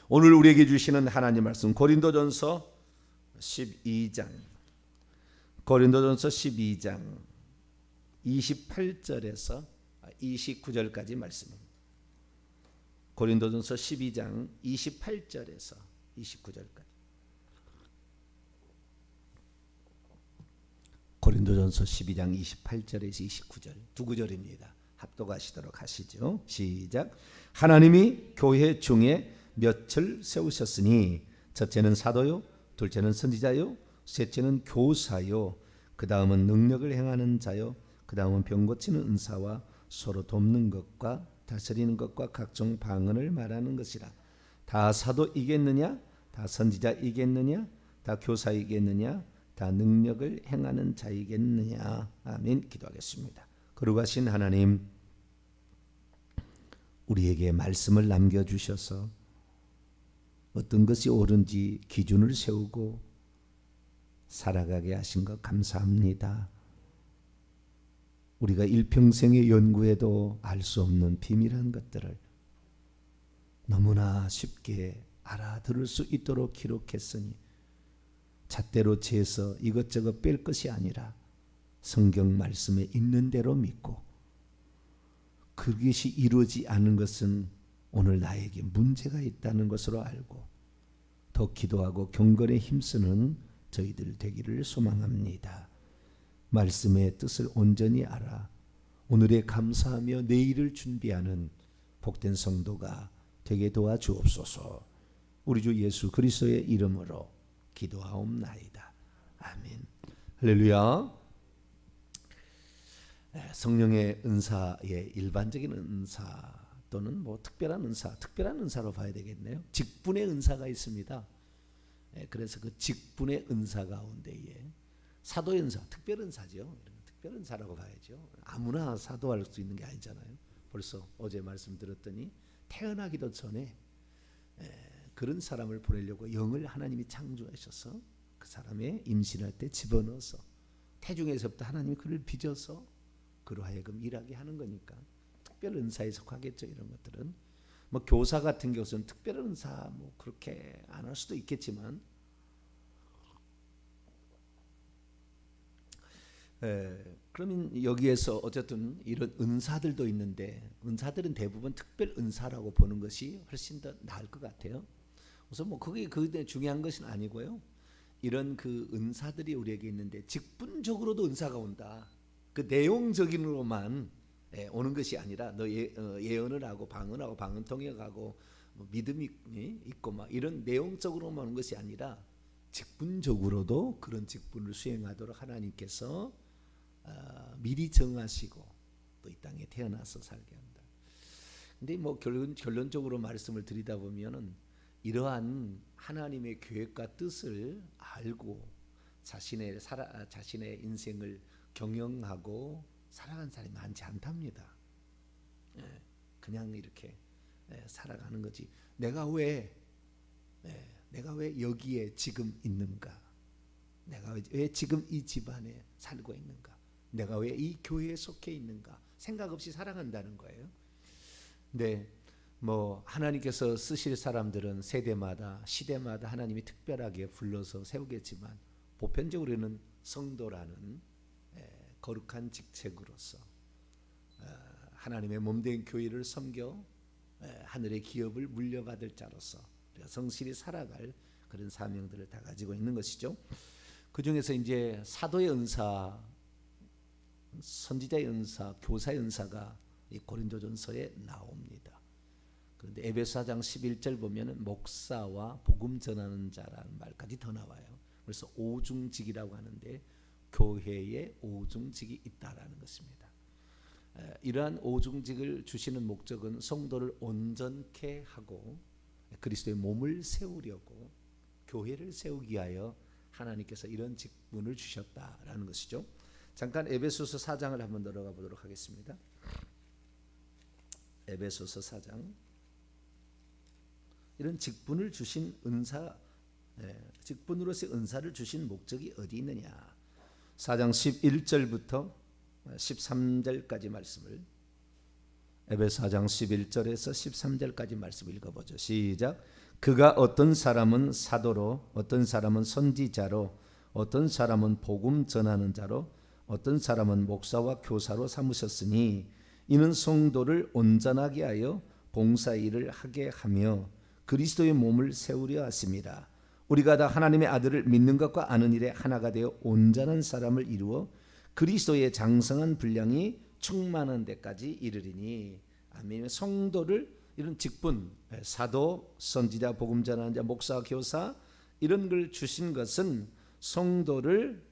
오늘 우리에게 주시는 하나님 말씀 고린도전서 12장 28절에서 29절까지 말씀입니다. 고린도전서 12장 28절에서 29절까지. 고린도전서 12장 28절에서 29절 두 구절입니다. 합독하시도록 하시죠. 시작. 하나님이 교회 중에 몇을 세우셨으니 첫째는 사도요, 둘째는 선지자요, 셋째는 교사요, 그 다음은 능력을 행하는 자요, 그 다음은 병 고치는 은사와 서로 돕는 것과 다스리는 것과 각종 방언을 말하는 것이라. 다 사도이겠느냐? 다 선지자이겠느냐? 다 교사이겠느냐? 다 능력을 행하는 자이겠느냐? 아멘. 기도하겠습니다. 거룩하신 하나님, 우리에게 말씀을 남겨주셔서 어떤 것이 옳은지 기준을 세우고 살아가게 하신 것 감사합니다. 우리가 일평생의 연구에도 알 수 없는 비밀한 것들을 너무나 쉽게 알아들을 수 있도록 기록했으니 잣대로 재서 이것저것 뺄 것이 아니라 성경 말씀에 있는 대로 믿고 그것이 이루어지지 않은 것은 오늘 나에게 문제가 있다는 것으로 알고 더 기도하고 경건에 힘쓰는 저희들 되기를 소망합니다. 말씀의 뜻을 온전히 알아 오늘에 감사하며 내일을 준비하는 복된 성도가 되게 도와주옵소서. 우리 주 예수 그리스도의 이름으로 기도하옵나이다. 아멘. 할렐루야. 성령의 은사의 일반적인 은사 또는 뭐 특별한 은사로 봐야 되겠네요. 직분의 은사가 있습니다. 그래서 그 직분의 은사 가운데에 사도의 은사, 특별 은사죠. 특별 은사라고 봐야죠. 아무나 사도할 수 있는 게 아니잖아요. 벌써 어제 말씀드렸더니 태어나기도 전에 그런 사람을 보내려고 영을 하나님이 창조하셔서 그 사람의 임신할 때 집어넣어서 태중에서부터 하나님이 그를 빚어서 그로 하여금 일하게 하는 거니까 특별 은사에 속하겠죠. 이런 것들은 뭐 교사 같은 경우는 특별 은사 뭐 그렇게 안 할 수도 있겠지만 그러면 여기에서 어쨌든 이런 은사들도 있는데 은사들은 대부분 특별 은사라고 보는 것이 훨씬 더 나을 것 같아요. 그래서 뭐 그게 중요한 것은 아니고요. 이런 그 은사들이 우리에게 있는데 직분적으로도 은사가 온다. 그 내용적인으로만 오는 것이 아니라 너 예언을 하고 방언하고 방언 통역하고 뭐 믿음이 있고 막 이런 내용적으로만 오는 것이 아니라 직분적으로도 그런 직분을 수행하도록 하나님께서 미리 정하시고 또 이 땅에 태어나서 살게 한다. 근데 뭐 결론적으로 말씀을 드리다 보면은 이러한 하나님의 계획과 뜻을 알고 자신의 인생을 경영하고 살아간 사람이 많지 않답니다. 그냥 이렇게 살아가는 거지. 내가 왜 여기에 지금 있는가? 내가 왜 지금 이 집안에 살고 있는가? 내가 왜 이 교회에 속해 있는가? 생각 없이 살아간다는 거예요. 근데 뭐 하나님께서 쓰실 사람들은 세대마다 시대마다 하나님이 특별하게 불러서 세우겠지만 보편적으로는 성도라는 거룩한 직책으로서 하나님의 몸된 교회를 섬겨 하늘의 기업을 물려받을 자로서 성실히 살아갈 그런 사명들을 다 가지고 있는 것이죠. 그 중에서 이제 사도의 은사, 선지자의 은사, 교사의 은사가 이 고린도전서에 나옵니다. 그런데 에베소 4장 11절 보면은 목사와 복음 전하는 자라는 말까지 더 나와요. 그래서 오중직이라고 하는데 교회에 오중직이 있다라는 것입니다. 이러한 오중직을 주시는 목적은 성도를 온전케 하고 그리스도의 몸을 세우려고 교회를 세우기 위하여 하나님께서 이런 직분을 주셨다라는 것이죠. 잠깐 에베소서 4장을 한번 들어가 보도록 하겠습니다. 에베소서 4장. 이런 직분을 주신 은사, 직분으로서의 은사를 주신 목적이 어디 있느냐? 4장 11절부터 13절까지 말씀을 에베소 4장 11절에서 13절까지 말씀 읽어보죠. 시작. 그가 어떤 사람은 사도로, 어떤 사람은 선지자로, 어떤 사람은 복음 전하는 자로, 어떤 사람은 목사와 교사로 삼으셨으니 이는 성도를 온전하게 하여 봉사일을 하게 하며 그리스도의 몸을 세우려 하심이라. 우리가 다 하나님의 아들을 믿는 것과 아는 일에 하나가 되어 온전한 사람을 이루어 그리스도의 장성한 분량이 충만한 데까지 이르리니. 아멘. 성도를 이런 직분, 사도, 선지자, 복음 전하는 자, 목사, 교사 이런 걸 주신 것은 성도를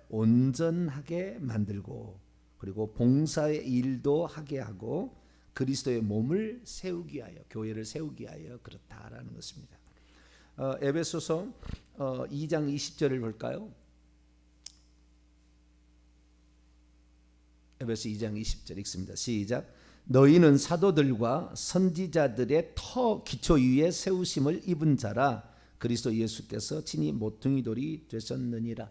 온전하게 만들고 그리고 봉사의 일도 하게 하고 그리스도의 몸을 세우기 위하여, 교회를 세우기 위하여 그렇다라는 것입니다. 에베소서 2장 20절을 볼까요? 에베소 2장 20절 읽습니다. 시작. 너희는 사도들과 선지자들의 터 기초 위에 세우심을 입은 자라. 그리스도 예수께서 친히 모퉁이 돌이 되셨느니라.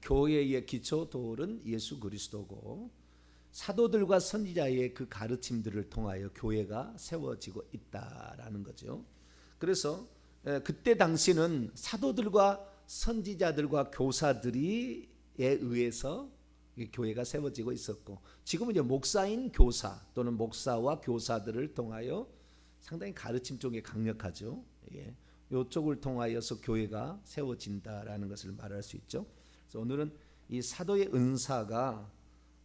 교회의 기초 돌은 예수 그리스도고 사도들과 선지자의 그 가르침들을 통하여 교회가 세워지고 있다라는 거죠. 그래서 그때 당시는 사도들과 선지자들과 교사들이 의해서 교회가 세워지고 있었고 지금은 이제 목사인 교사 또는 목사와 교사들을 통하여 상당히 가르침 쪽에 강력하죠. 예. 이쪽을 통하여서 교회가 세워진다라는 것을 말할 수 있죠. 그래서 오늘은 이 사도의 은사가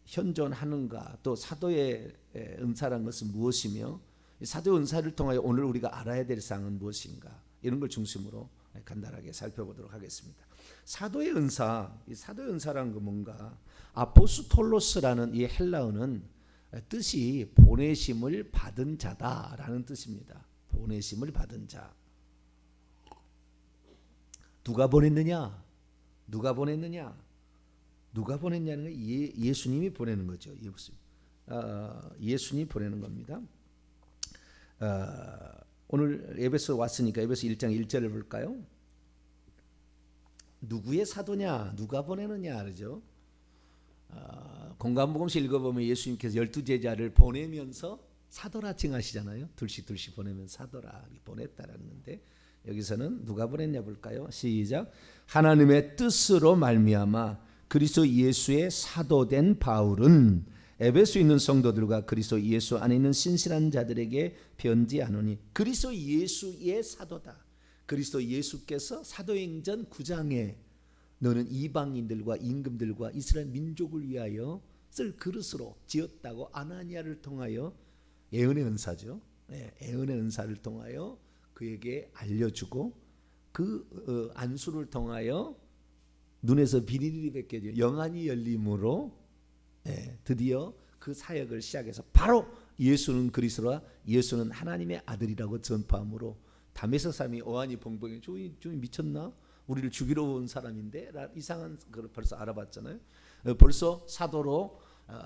현존하는가, 또 사도의 은사라는 것은 무엇이며 사도의 은사를 통하여 오늘 우리가 알아야 될 사항은 무엇인가, 이런 걸 중심으로 간단하게 살펴보도록 하겠습니다. 사도의 은사, 이 사도의 은사라는 건 뭔가, 아포스톨로스라는 이 헬라어는 뜻이 보내심을 받은 자다라는 뜻입니다. 보내심을 받은 자. 누가 보냈느냐? 누가 보냈느냐? 누가 보냈냐는 건 예수님이 보내는 거죠. 예수님이 보내는 겁니다. 오늘 에베소 왔으니까 에베소 1장 1절을 볼까요? 누구의 사도냐? 누가 보내느냐? 그러죠. 공관복음서 읽어보면 예수님께서 12제자를 보내면서 사도라 칭하시잖아요. 둘씩 보내면 사도라 보냈다라는 건데 여기서는 누가 보냈냐 볼까요? 시작. 하나님의 뜻으로 말미암아 그리스도 예수의 사도된 바울은 에베소에 있는 성도들과 그리스도 예수 안에 있는 신실한 자들에게 편지하노니. 그리스도 예수의 사도다. 그리스도 예수께서 사도행전 9장에 너는 이방인들과 임금들과 이스라엘 민족을 위하여 쓸 그릇으로 지었다고 아나니아를 통하여 예언의 은사죠. 예언의 은사를 통하여 그에게 알려주고 그 안수를 통하여 눈에서 비리리 벗겨져 영안이 열림으로 드디어 그 사역을 시작해서 바로 예수는 그리스도라, 예수는 하나님의 아들이라고 전파함으로 다메섹 사람이 어안이 벙벙해. 저 미쳤나? 우리를 죽이러 온 사람인데? 이상한 걸 벌써 알아봤잖아요. 벌써 사도로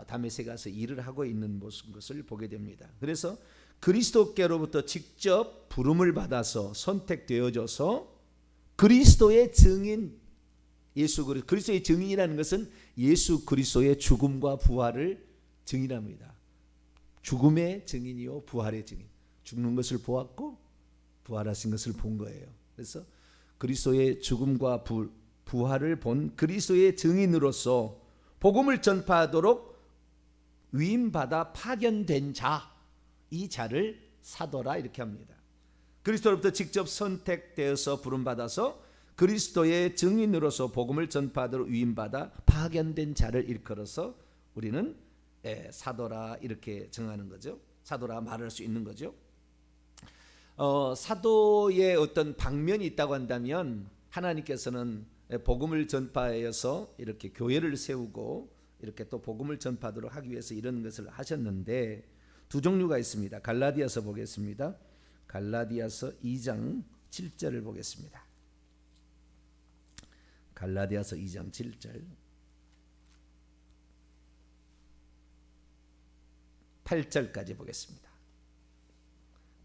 다메섹에 가서 일을 하고 있는 것을 보게 됩니다. 그래서 그리스도께로부터 직접 부름을 받아서 선택되어져서 그리스도의 증인, 그리스도의 증인이라는 것은 예수 그리스도의 죽음과 부활을 증인합니다. 죽음의 증인이요 부활의 증인. 죽는 것을 보았고 부활하신 것을 본 거예요. 그래서 그리스도의 죽음과 부활을 본 그리스도의 증인으로서 복음을 전파하도록 위임받아 파견된 자, 이 자를 사도라 이렇게 합니다. 그리스도로부터 직접 선택되어서 부름받아서 그리스도의 증인으로서 복음을 전파하도록 위임받아 파견된 자를 일컬어서 우리는 사도라 이렇게 정하는 거죠. 사도라 말할 수 있는 거죠. 사도의 어떤 방면이 있다고 한다면 하나님께서는 복음을 전파하여서 이렇게 교회를 세우고 이렇게 또 복음을 전파하도록 하기 위해서 이런 것을 하셨는데 두 종류가 있습니다. 갈라디아서 보겠습니다. 갈라디아서 2장 7절을 보겠습니다. 갈라디아서 2장 7절 8절까지 보겠습니다.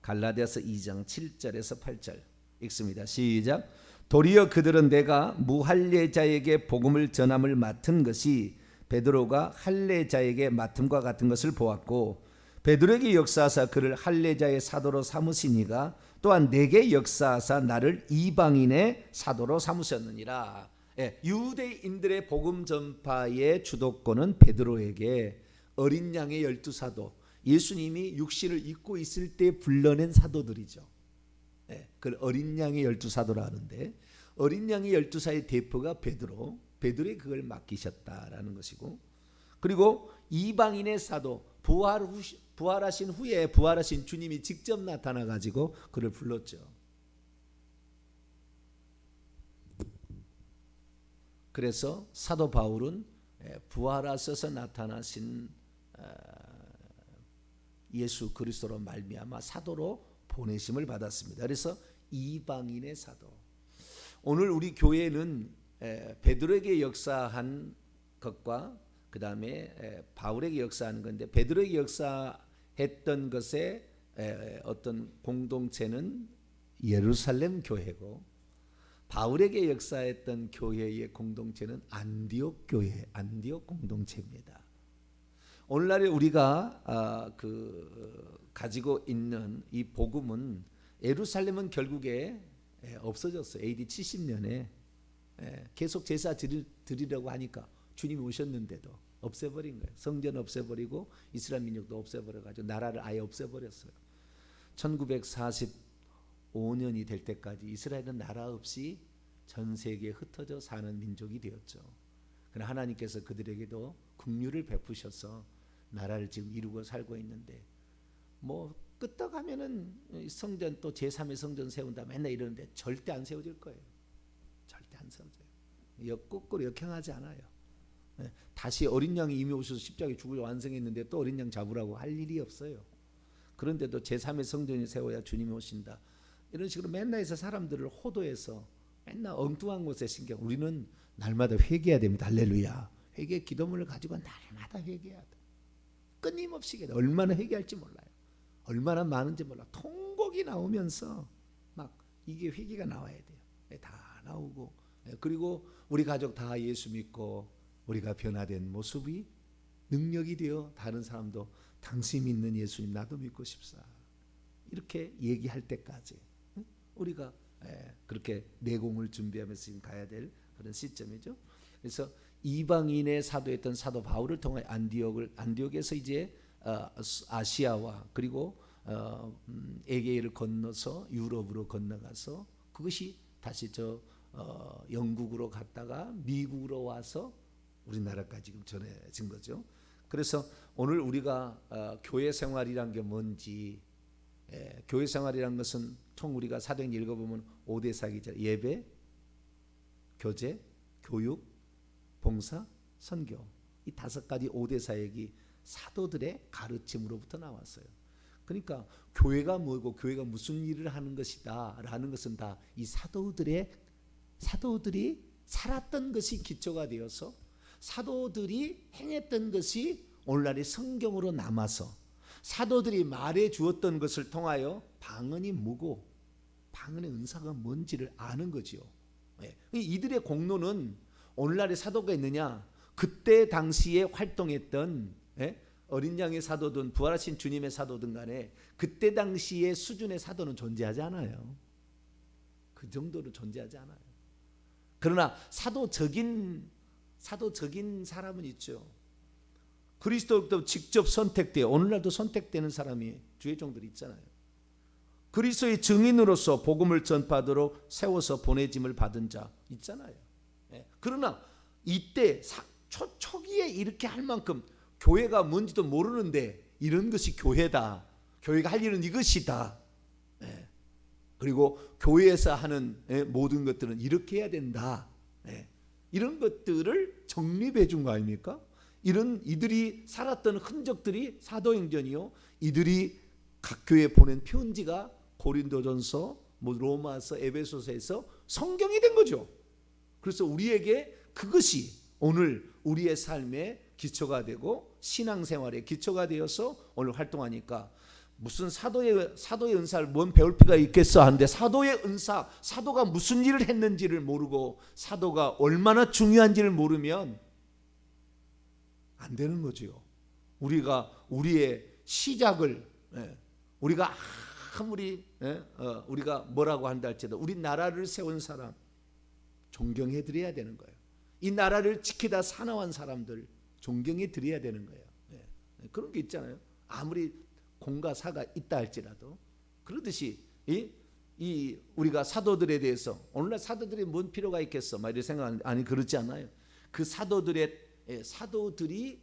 갈라디아서 2장 7절에서 8절 읽습니다. 시작. 도리어 그들은 내가 무할례자에게 복음을 전함을 맡은 것이 베드로가 할례자에게 맡음과 같은 것을 보았고 베드로에게 역사하사 그를 할례자의 사도로 삼으시니가 또한 내게 역사하사 나를 이방인의 사도로 삼으셨느니라. 유대인들의 복음 전파의 주도권은 베드로에게 어린 양의 12사도, 예수님이 육신을 입고 있을 때 불러낸 사도들이죠. 그걸 어린 양의 12사도라 하는데, 어린 양의 12사의 대표가 베드로에 그걸 맡기셨다라는 것이고, 그리고 이방인의 사도, 부활하신 후에 부활하신 주님이 직접 나타나 가지고 그를 불렀죠. 그래서 사도 바울은 부활하셔서 나타나신 예수 그리스도로 말미암아 사도로 보내심을 받았습니다. 그래서 이방인의 사도. 오늘 우리 교회는 베드로에게 역사한 것과 그 다음에 바울에게 역사하는 건데, 베드로에게 역사했던 것의 어떤 공동체는 예루살렘 교회고, 바울에게 역사했던 교회의 공동체는 안디옥 교회, 안디옥 공동체입니다. 오늘날에 우리가 가지고 있는 이 복음은, 예루살렘은 결국에 없어졌어요. AD 70년에 계속 제사 드리려고 하니까 주님이 오셨는데도 없애버린 거예요. 성전 없애버리고 이스라엘 민족도 없애버려가지고 나라를 아예 없애버렸어요. 1945년이 될 때까지 이스라엘은 나라 없이 전 세계에 흩어져 사는 민족이 되었죠. 그러나 하나님께서 그들에게도 긍휼을 베푸셔서 나라를 지금 이루고 살고 있는데, 뭐 끄떡하면은 성전 또 제3의 성전 세운다 맨날 이러는데 절대 안 세워질 거예요. 절대 안 세워져요. 거꾸로 역행하지 않아요. 다시 어린 양이 이미 오셔서 십자가에 죽을 완성했는데 또 어린 양 잡으라고 할 일이 없어요. 그런데도 제3의 성전이 세워야 주님이 오신다. 이런 식으로 맨날 해서 사람들을 호도해서 맨날 엉뚱한 곳에 신경. 우리는 날마다 회개해야 됩니다. 할렐루야. 회개 기도문을 가지고 날마다 회개해야 돼. 끊임없이 회개. 얼마나 회개할지 몰라요. 얼마나 많은지 몰라. 통곡이 나오면서 막 이게 회개가 나와야 돼요. 다 나오고, 그리고 우리 가족 다 예수 믿고 우리가 변화된 모습이 능력이 되어 다른 사람도 당신 믿는 예수님 나도 믿고 싶사, 이렇게 얘기할 때까지 우리가 그렇게 내공을 준비하면서 지금 가야 될 그런 시점이죠. 그래서 이방인의 사도였던 사도 바울을 통해 안디옥에서 이제 아시아와 그리고 에게이를 건너서 유럽으로 건너가서, 그것이 다시 영국으로 갔다가 미국으로 와서 우리나라까지 지금 전해진 거죠. 그래서 오늘 우리가 교회 생활이란 게 뭔지, 교회 생활이란 것은 총 우리가 사도행전 읽어보면 5대 사기죠. 예배, 교제, 교육, 봉사, 선교. 이 5가지 5대 사역이 사도들의 가르침으로부터 나왔어요. 그러니까 교회가 뭐고 교회가 무슨 일을 하는 것이다 라는 것은 다 이 사도들이 살았던 것이 기초가 되어서, 사도들이 행했던 것이 오늘날의 성경으로 남아서, 사도들이 말해 주었던 것을 통하여 방언이 뭐고 방언의 은사가 뭔지를 아는 거지요. 이들의 공로는 오늘날의 사도가 있느냐, 그때 당시에 활동했던 어린 양의 사도든 부활하신 주님의 사도든 간에 그때 당시의 수준의 사도는 존재하지 않아요. 그 정도로 존재하지 않아요. 그러나 사도적인 사람은 있죠. 그리스도로 직접 선택되어, 오늘날도 선택되는 사람이 주의 종들이 있잖아요. 그리스도의 증인으로서 복음을 전파하도록 세워서 보내짐을 받은 자 있잖아요. 그러나 이때 초기에 이렇게 할 만큼 교회가 뭔지도 모르는데 이런 것이 교회다, 교회가 할 일은 이것이다, 그리고 교회에서 하는 모든 것들은 이렇게 해야 된다, 이런 것들을 정립해 준 거 아닙니까? 이들이 살았던 흔적들이 사도행전이요, 이들이 각 교회에 보낸 편지가 고린도전서, 로마서, 에베소서에서 성경이 된 거죠. 그래서 우리에게 그것이 오늘 우리의 삶의 기초가 되고 신앙생활의 기초가 되어서 오늘 활동하니까, 무슨 사도의 은사를 뭔 배울 필요가 있겠어 하는데, 사도의 은사, 사도가 무슨 일을 했는지를 모르고 사도가 얼마나 중요한지를 모르면 안 되는 거죠. 우리가 우리의 시작을 우리가 아무리 우리가 뭐라고 한다 할지라도 우리 나라를 세운 사람 존경해 드려야 되는 거예요. 이 나라를 지키다 사나운 사람들 존경해 드려야 되는 거예요. 그런 게 있잖아요. 아무리 공과 사가 있다 할지라도. 그러듯이 이 우리가 사도들에 대해서 오늘날 사도들이 뭔 필요가 있겠어? 막 이런 생각 아니 그렇지 않아요. 그 사도들이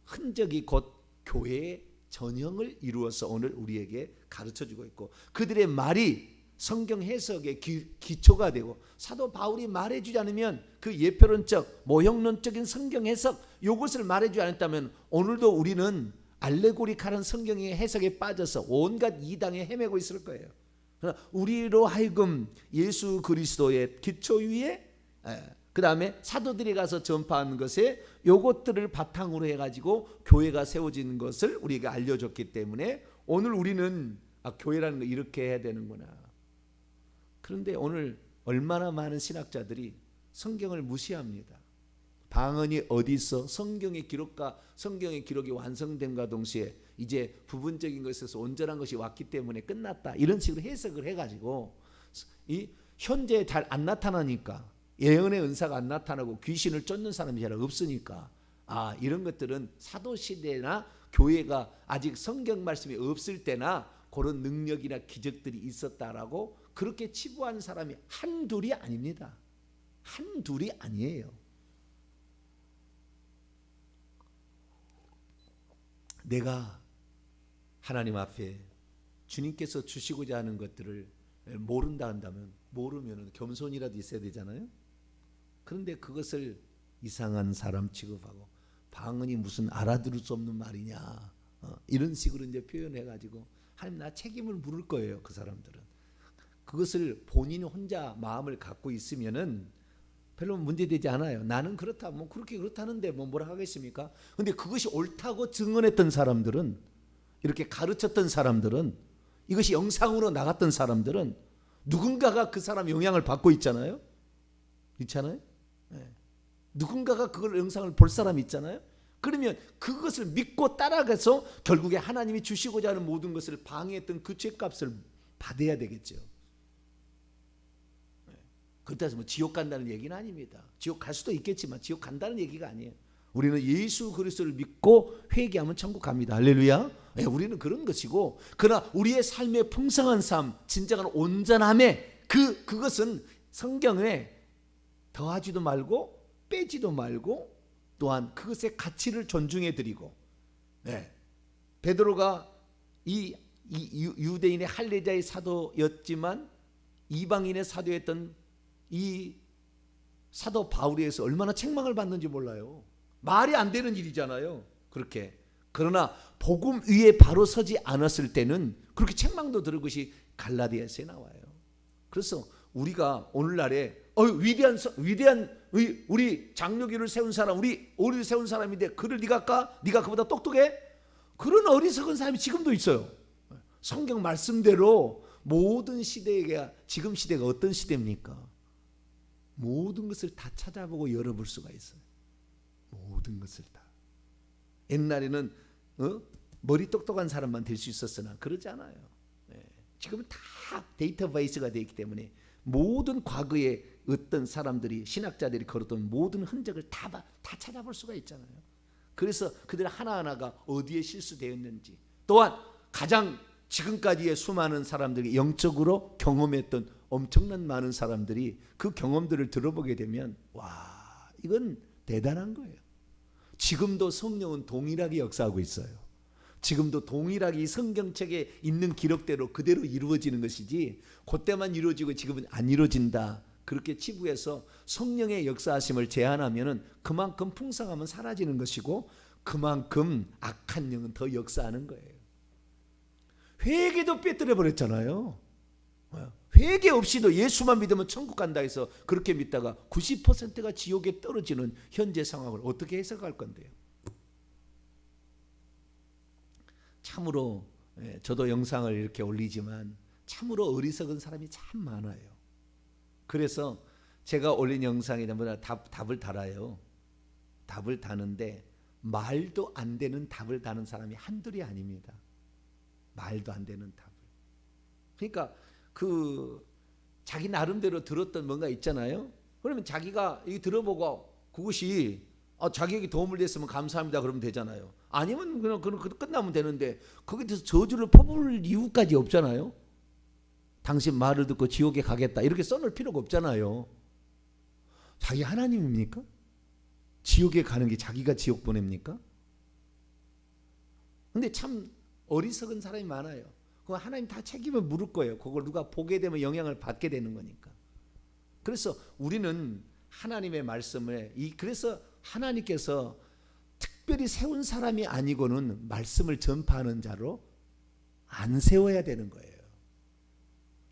흔적이 곧 교회의 전형을 이루어서 오늘 우리에게 가르쳐주고 있고 그들의 말이 성경 해석의 기초가 되고 사도 바울이 말해주지 않으면 그 예표론적 모형론적인 성경 해석 이것을 말해주지 않았다면 오늘도 우리는 알레고리칼한 성경의 해석에 빠져서 온갖 이당에 헤매고 있을 거예요. 그러나 우리로 하여금 예수 그리스도의 기초 위에 그 다음에 사도들이 가서 전파하는 것에 요것들을 바탕으로 해가지고 교회가 세워지는 것을 우리에게 알려줬기 때문에 오늘 우리는 교회라는 거 이렇게 해야 되는구나. 그런데 오늘 얼마나 많은 신학자들이 성경을 무시합니다. 방언이 어디 있어? 성경의 기록과 성경의 기록이 완성됨과 동시에 이제 부분적인 것에서 온전한 것이 왔기 때문에 끝났다. 이런 식으로 해석을 해가지고 이 현재 잘 안 나타나니까 예언의 은사가 안 나타나고 귀신을 쫓는 사람이 잘 없으니까 이런 것들은 사도 시대나 교회가 아직 성경 말씀이 없을 때나 그런 능력이나 기적들이 있었다라고 그렇게 치부하는 사람이 한둘이 아닙니다. 한둘이 아니에요. 내가 하나님 앞에 주님께서 주시고자 하는 것들을 모른다 한다면 모르면 겸손이라도 있어야 되잖아요. 그런데 그것을 이상한 사람 취급하고 방언이 무슨 알아들을 수 없는 말이냐 이런 식으로 이제 표현해가지고 하나님 나 책임을 물을 거예요. 그 사람들은 그것을 본인 혼자 마음을 갖고 있으면은 별로 문제되지 않아요. 나는 그렇다 뭐 그렇게 그렇다는데 뭐라 하겠습니까? 근데 그것이 옳다고 증언했던 사람들은 이렇게 가르쳤던 사람들은 이것이 영상으로 나갔던 사람들은 누군가가 그 사람 영향을 받고 있잖아요. 있잖아요. 누군가가 그걸 영상을 볼 사람이 있잖아요. 그러면 그것을 믿고 따라가서 결국에 하나님이 주시고자 하는 모든 것을 방해했던 그 죄값을 받아야 되겠죠. 그렇다고 해서 뭐 지옥 간다는 얘기는 아닙니다. 지옥 갈 수도 있겠지만 지옥 간다는 얘기가 아니에요. 우리는 예수 그리스도를 믿고 회개하면 천국 갑니다. 할렐루야. 우리는 그런 것이고 그러나 우리의 삶의 풍성한 삶 진정한 온전함에 그것은 성경에 더하지도 말고 빼지도 말고 또한 그것의 가치를 존중해 드리고 베드로가 이 유대인의 할례자의 사도였지만 이방인의 사도였던 이 사도 바울에 의해서 얼마나 책망을 받는지 몰라요. 말이 안 되는 일이잖아요. 그렇게. 그러나 복음 위에 바로 서지 않았을 때는 그렇게 책망도 들은 것이 갈라디아서에 나와요. 그래서 우리가 오늘날에 위대한 우리 장로교를 세운 사람, 우리 오리를 세운 사람인데 그를 네가 까? 네가 그보다 똑똑해? 그런 어리석은 사람이 지금도 있어요. 성경 말씀대로 모든 시대가 지금 시대가 어떤 시대입니까? 모든 것을 다 찾아보고 열어볼 수가 있어요. 모든 것을 다. 옛날에는 머리 똑똑한 사람만 될 수 있었으나 그러지 않아요. 지금은 다 데이터베이스가 되어 있기 때문에 모든 과거에 어떤 사람들이 신학자들이 걸었던 모든 흔적을 다 찾아볼 수가 있잖아요. 그래서 그들 하나하나가 어디에 실수되었는지 또한 가장 지금까지의 수많은 사람들이 영적으로 경험했던 엄청난 많은 사람들이 그 경험들을 들어보게 되면 와 이건 대단한 거예요. 지금도 성령은 동일하게 역사하고 있어요. 지금도 동일하게 이 성경책에 있는 기록대로 그대로 이루어지는 것이지 그때만 이루어지고 지금은 안 이루어진다. 그렇게 치부해서 성령의 역사하심을 제한하면 그만큼 풍성함은 사라지는 것이고 그만큼 악한 영은 더 역사하는 거예요. 회개도 빼뜨려 버렸잖아요. 회개 없이도 예수만 믿으면 천국 간다 해서 그렇게 믿다가 90%가 지옥에 떨어지는 현재 상황을 어떻게 해석할 건데요. 참으로 저도 영상을 이렇게 올리지만 참으로 어리석은 사람이 참 많아요. 그래서 제가 올린 영상에 답을 달아요. 답을 다는데 말도 안 되는 답을 다는 사람이 한둘이 아닙니다. 말도 안 되는 답을. 그러니까 그 자기 나름대로 들었던 뭔가 있잖아요. 그러면 자기가 이 들어보고 그것이 자기에게 도움을 됐으면 감사합니다 그러면 되잖아요. 아니면 그냥 끝나면 되는데 거기에 대해서 저주를 퍼부을 이유까지 없잖아요. 당신 말을 듣고 지옥에 가겠다 이렇게 써놓을 필요가 없잖아요. 자기 하나님입니까? 지옥에 가는 게 자기가 지옥 보냅니까? 근데 참 어리석은 사람이 많아요. 그거 하나님 다 책임을 물을 거예요. 그걸 누가 보게 되면 영향을 받게 되는 거니까. 그래서 우리는 하나님의 말씀을 그래서 하나님께서 특별히 세운 사람이 아니고는 말씀을 전파하는 자로 안 세워야 되는 거예요.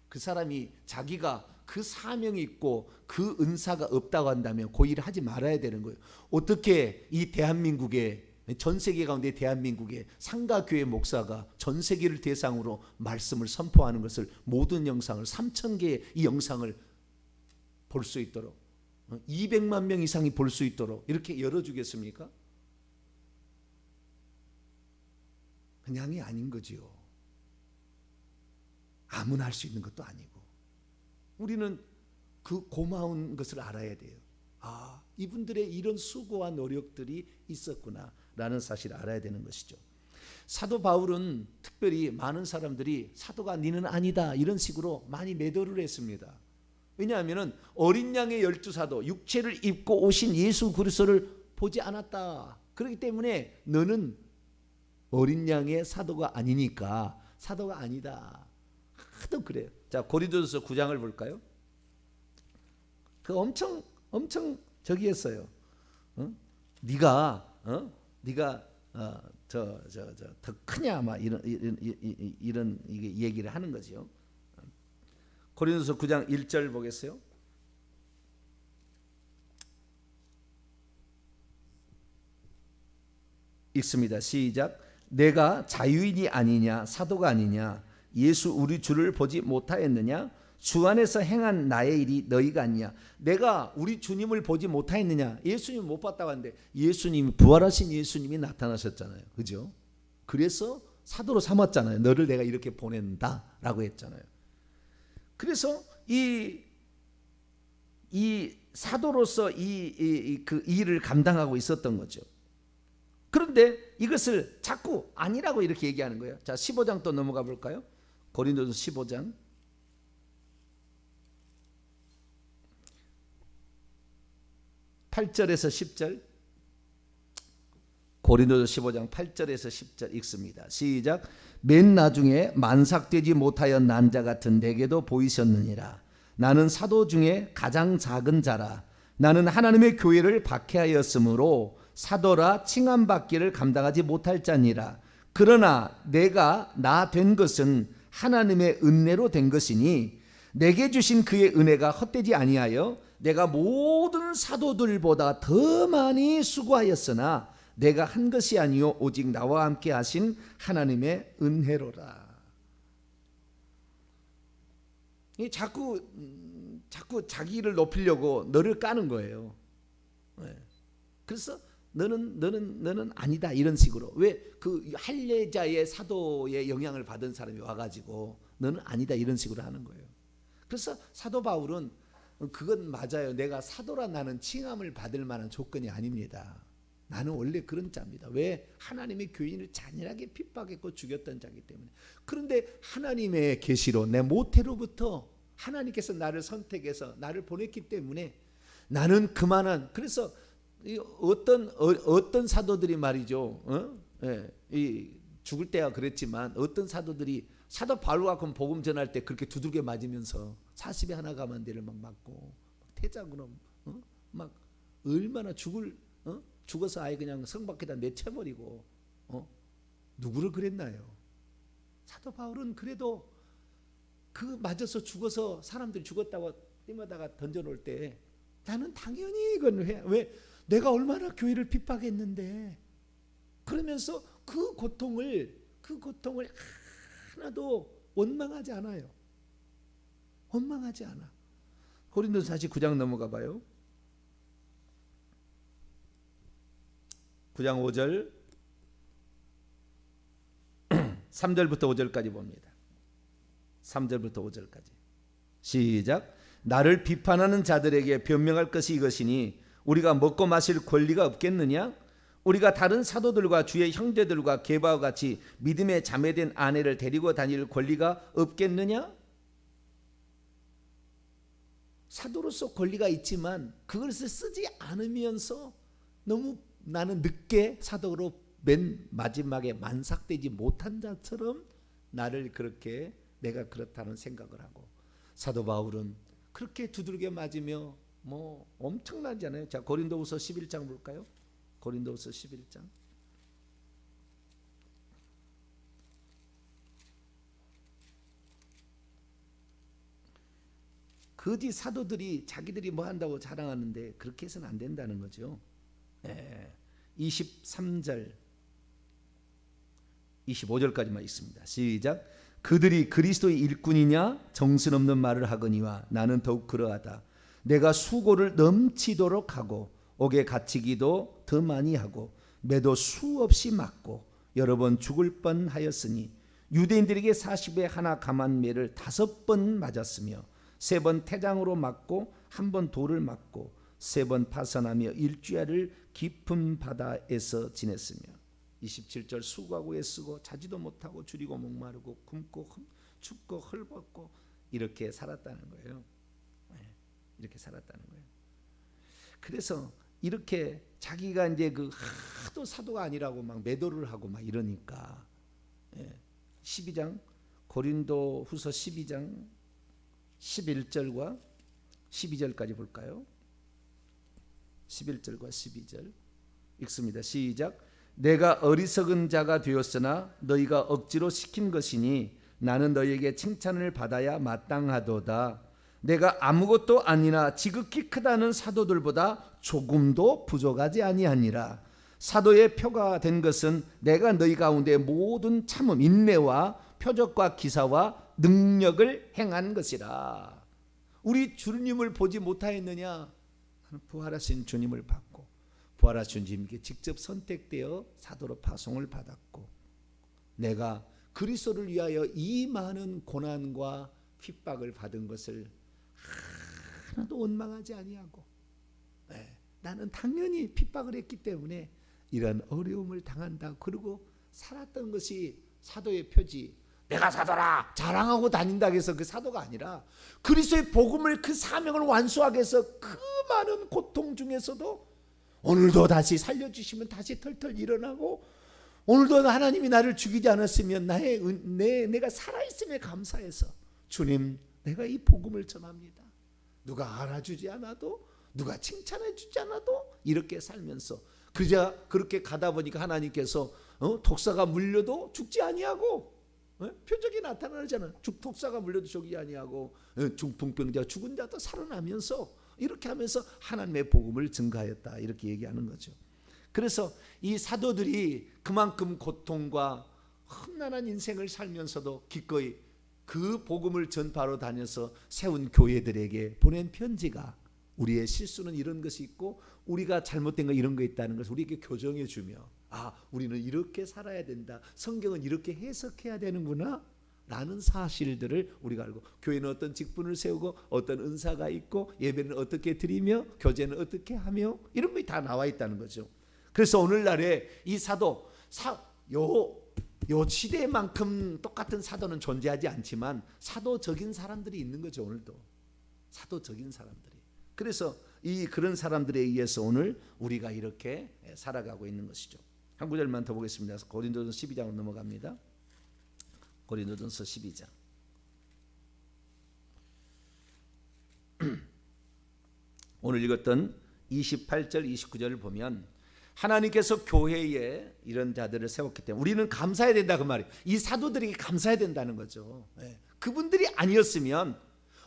그 사람이 자기가 그 사명이 있고 그 은사가 없다고 한다면 그 일을 하지 말아야 되는 거예요. 어떻게 이 대한민국에 전 세계 가운데 대한민국의 상가교회 목사가 전 세계를 대상으로 말씀을 선포하는 것을 모든 영상을 3,000개의 이 영상을 볼 수 있도록 200만 명 이상이 볼 수 있도록 이렇게 열어주겠습니까? 그냥이 아닌 거지요. 아무나 할 수 있는 것도 아니고 우리는 그 고마운 것을 알아야 돼요. 이분들의 이런 수고와 노력들이 있었구나 라는 사실을 알아야 되는 것이죠. 사도 바울은 특별히 많은 사람들이 사도가 니는 아니다 이런 식으로 많이 매도를 했습니다. 왜냐하면 어린 양의 12사도 육체를 입고 오신 예수 그리스도를 보지 않았다. 그렇기 때문에 너는 어린 양의 사도가 아니니까 사도가 아니다. 하도 그래요. 자, 고린도전서 9장을 볼까요? 그 엄청 저기 했어요. 네가 더 크냐 막 이런 얘기를 하는 거죠. 고린도서 9장 1절 보겠어요. 읽습니다. 시작. 내가 자유인이 아니냐 사도가 아니냐 예수 우리 주를 보지 못하였느냐 주 안에서 행한 나의 일이 너희가 아니냐. 내가 우리 주님을 보지 못하였느냐. 예수님 못 봤다고 하는데 예수님이 부활하신 예수님이 나타나셨잖아요. 그죠? 그래서 사도로 삼았잖아요. 너를 내가 이렇게 보낸다라고 했잖아요. 그래서 이 사도로서 그 일을 감당하고 있었던 거죠. 그런데 이것을 자꾸 아니라고 이렇게 얘기하는 거예요. 자, 15장 또 넘어가 볼까요? 고린도서 15장 8절에서 10절. 고린도서 15장 8절에서 10절 읽습니다. 시작. 맨 나중에 만삭되지 못하여 난 자 같은 내게도 보이셨느니라. 나는 사도 중에 가장 작은 자라. 나는 하나님의 교회를 박해하였으므로 사도라 칭함받기를 감당하지 못할 자니라. 그러나 내가 나 된 것은 하나님의 은혜로 된 것이니 내게 주신 그의 은혜가 헛되지 아니하여 내가 모든 사도들보다 더 많이 수고하였으나 내가 한 것이 아니요 오직 나와 함께 하신 하나님의 은혜로라. 자꾸 자기를 높이려고 너를 까는 거예요. 그래서 너는 아니다 이런 식으로. 왜 그 할례자의 사도의 영향을 받은 사람이 와가지고 너는 아니다 이런 식으로 하는 거예요. 그래서 사도 바울은 그건 맞아요. 내가 사도라 나는 칭함을 받을 만한 조건이 아닙니다. 나는 원래 그런 자입니다. 왜? 하나님의 교인을 잔인하게 핍박했고 죽였던 자이기 때문에. 그런데 하나님의 계시로 내 모태로부터 하나님께서 나를 선택해서 나를 보냈기 때문에 나는 그만한. 그래서 어떤 사도들이 말이죠. 죽을 때가 그랬지만 어떤 사도들이 사도 바울과 복음 전할 때 그렇게 두들겨 맞으면서 40에 하나 가만 데를 막 맞고 태장으로 막 얼마나 죽어서 아예 그냥 성 밖에다 내쳐버리고 누구를 그랬나요? 사도 바울은 그래도 그 맞아서 죽어서 사람들이 죽었다고 띠마다가 던져놓을 때 나는 당연히 이건 왜 내가 얼마나 교회를 핍박했는데 그러면서 그 고통을 하나도 원망하지 않아요. 원망하지 않아. 고린도서 49장 넘어가 봐요. 9장 5절 3절부터 5절까지 봅니다. 3절부터 5절까지 시작. 나를 비판하는 자들에게 변명할 것이 이것이니 우리가 먹고 마실 권리가 없겠느냐? 우리가 다른 사도들과 주의 형제들과 게바와 같이 믿음에 자매된 아내를 데리고 다닐 권리가 없겠느냐? 사도로서 권리가 있지만 그것을 쓰지 않으면서 너무 나는 늦게 사도로 맨 마지막에 만삭되지 못한 자처럼 나를 그렇게 내가 그렇다는 생각을 하고, 사도 바울은 그렇게 두들겨 맞으며 뭐 엄청나잖아요. 자, 고린도후서 11장 볼까요? 고린도후서 11장. 거짓 사도들이 자기들이 뭐 한다고 자랑하는데 그렇게 해서는 안 된다는 거죠. 23절 25절까지만 있습니다. 시작. 그들이 그리스도의 일꾼이냐 정신없는 말을 하거니와 나는 더욱 그러하다. 내가 수고를 넘치도록 하고 옥에 갇히기도 더 많이 하고 매도 수없이 맞고 여러 번 죽을 뻔하였으니 유대인들에게 40에 하나 감한 매를 5번 맞았으며 3번 태장으로 맞고 1번 돌을 맞고 3번 파선하며 일주일을 깊은 바다에서 지냈으며 27절 수고하고 애쓰고 자지도 못하고 줄이고 목마르고 굶고 춥고 헐벗고 이렇게 살았다는 거예요. 이렇게 살았다는 거예요. 그래서 이렇게 자기가 이제 그 하도 사도가 아니라고 막 매도를 하고 막 이러니까 12장 고린도후서 12장 11절과 12절까지 볼까요? 11절과 12절 읽습니다. 시작. 내가 어리석은 자가 되었으나 너희가 억지로 시킨 것이니 나는 너희에게 칭찬을 받아야 마땅하도다. 내가 아무것도 아니나 지극히 크다는 사도들보다 조금도 부족하지 아니하니라. 사도의 표가 된 것은 내가 너희 가운데 모든 참음 인내와 표적과 기사와 능력을 행한 것이라. 우리 주님을 보지 못하였느냐? 부활하신 주님을 받고 부활하신 주님께 직접 선택되어 사도로 파송을 받았고, 내가 그리스도를 위하여 이 많은 고난과 핍박을 받은 것을 하나도 원망하지 아니하고, 나는 당연히 핍박을 했기 때문에 이런 어려움을 당한다. 그리고 살았던 것이 사도의 표지. 내가 사도라 자랑하고 다닌다고 해서 그 사도가 아니라 그리스도의 복음을 그 사명을 완수하기 위해서 그 많은 고통 중에서도 오늘도 다시 살려주시면 다시 털털 일어나고, 오늘도 하나님이 나를 죽이지 않았으면 내가 살아있음에 감사해서 주님 내가 이 복음을 전합니다. 누가 알아주지 않아도 누가 칭찬해 주지 않아도 이렇게 살면서 그렇게 가다 보니까 하나님께서 독사가 물려도 죽지 아니하고, 표적이 나타나잖아. 독사가 물려도 죽지 아니하고 중풍병자 죽은 자도 살아나면서 이렇게 하면서 하나님의 복음을 증가하였다. 이렇게 얘기하는 거죠. 그래서 이 사도들이 그만큼 고통과 험난한 인생을 살면서도 기꺼이 그 복음을 전파로 다녀서 세운 교회들에게 보낸 편지가 우리의 실수는 이런 것이 있고 우리가 잘못된 거 이런 거 있다는 것을 우리에게 교정해 주며, 우리는 이렇게 살아야 된다, 성경은 이렇게 해석해야 되는구나 라는 사실들을 우리가 알고, 교회는 어떤 직분을 세우고 어떤 은사가 있고 예배는 어떻게 드리며 교제는 어떻게 하며 이런 것이 다 나와 있다는 거죠. 그래서 오늘날에 이 사도 요 시대만큼 똑같은 사도는 존재하지 않지만 사도적인 사람들이 있는 거죠. 오늘도 사도적인 사람들이. 그래서 그런 사람들에 의해서 오늘 우리가 이렇게 살아가고 있는 것이죠. 한 구절만 더 보겠습니다. 고린도전서 12장으로 넘어갑니다. 고린도전서 12장. 오늘 읽었던 28절 29절을 보면 하나님께서 교회에 이런 자들을 세웠기 때문에 우리는 감사해야 된다 그 말이에요. 이 사도들에게 감사해야 된다는 거죠. 그분들이 아니었으면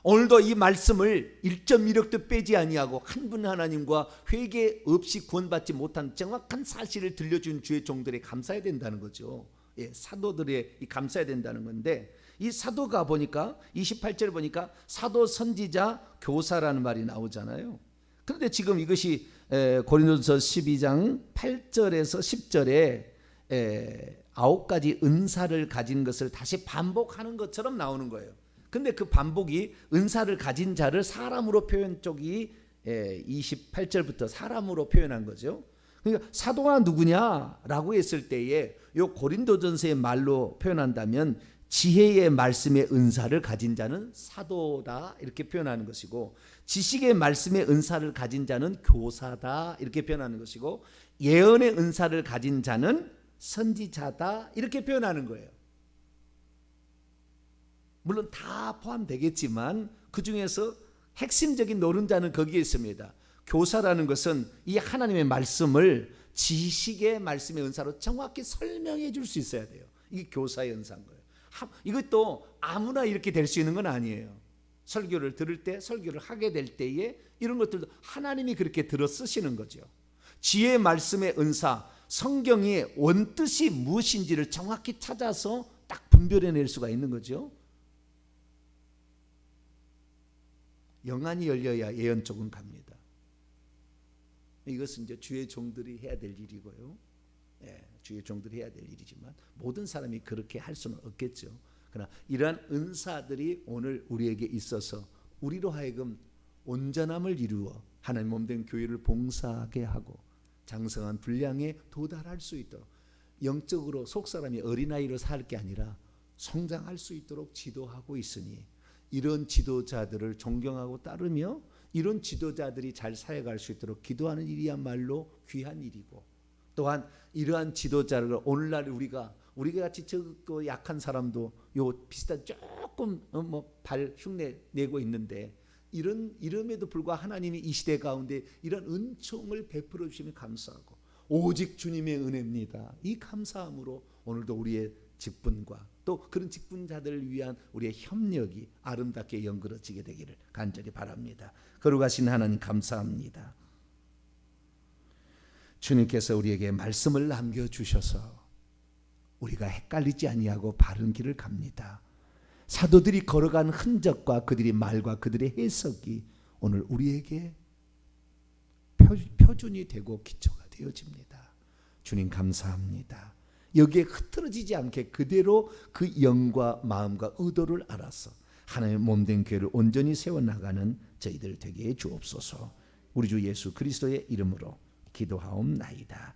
오늘도 이 말씀을 1.1억도 빼지 아니하고 한 분 하나님과 회개 없이 구원받지 못한 정확한 사실을 들려준 주의 종들에 감사해야 된다는 거죠. 사도들에 감사해야 된다는 건데, 이 사도가 보니까 28절 보니까 사도, 선지자, 교사라는 말이 나오잖아요. 그런데 지금 이것이 고린도전서 12장 8절에서 10절에 9가지 은사를 가진 것을 다시 반복하는 것처럼 나오는 거예요. 근데 그 반복이 은사를 가진 자를 사람으로 표현 쪽이 28절부터 사람으로 표현한 거죠. 그러니까 사도가 누구냐라고 했을 때에 요 고린도전서의 말로 표현한다면 지혜의 말씀의 은사를 가진 자는 사도다 이렇게 표현하는 것이고, 지식의 말씀의 은사를 가진 자는 교사다 이렇게 표현하는 것이고, 예언의 은사를 가진 자는 선지자다 이렇게 표현하는 거예요. 물론 다 포함되겠지만 그 중에서 핵심적인 노른자는 거기에 있습니다. 교사라는 것은 이 하나님의 말씀을 지식의 말씀의 은사로 정확히 설명해 줄 수 있어야 돼요. 이게 교사의 은사인 거예요. 이것도 아무나 이렇게 될 수 있는 건 아니에요. 설교를 들을 때, 설교를 하게 될 때에 이런 것들도 하나님이 그렇게 들어 쓰시는 거죠. 지혜의 말씀의 은사, 성경의 원뜻이 무엇인지를 정확히 찾아서 딱 분별해낼 수가 있는 거죠. 영안이 열려야 예언 쪽은 갑니다. 이것은 이제 주의 종들이 해야 될 일이고요. 주의 종들이 해야 될 일이지만 모든 사람이 그렇게 할 수는 없겠죠. 그러나 이러한 은사들이 오늘 우리에게 있어서 우리로 하여금 온전함을 이루어 하나님 몸된 교회를 봉사하게 하고 장성한 분량에 도달할 수 있도록, 영적으로 속사람이 어린아이로 살 게 아니라 성장할 수 있도록 지도하고 있으니, 이런 지도자들을 존경하고 따르며 이런 지도자들이 잘 살아갈 수 있도록 기도하는 일이야말로 귀한 일이고, 또한 이러한 지도자를 오늘날 우리가 같이 적고 약한 사람도 요 비슷한 조금 발 흉내 내고 있는데, 이름에도 불구하고 하나님이 이 시대 가운데 이런 은총을 베풀어 주시면 감사하고, 오직 주님의 은혜입니다. 이 감사함으로 오늘도 우리의 직분과 또 그런 직분자들을 위한 우리의 협력이 아름답게 연그러지게 되기를 간절히 바랍니다. 거룩하신 하나님 감사합니다. 주님께서 우리에게 말씀을 남겨주셔서 우리가 헷갈리지 아니하고 바른 길을 갑니다. 사도들이 걸어간 흔적과 그들의 말과 그들의 해석이 오늘 우리에게 표준이 되고 기초가 되어집니다. 주님 감사합니다. 여기에 흐트러지지 않게 그대로 그 영과 마음과 의도를 알아서 하나님의 몸된 교회를 온전히 세워나가는 저희들 되게 해 주옵소서. 우리 주 예수 그리스도의 이름으로 기도하옵나이다.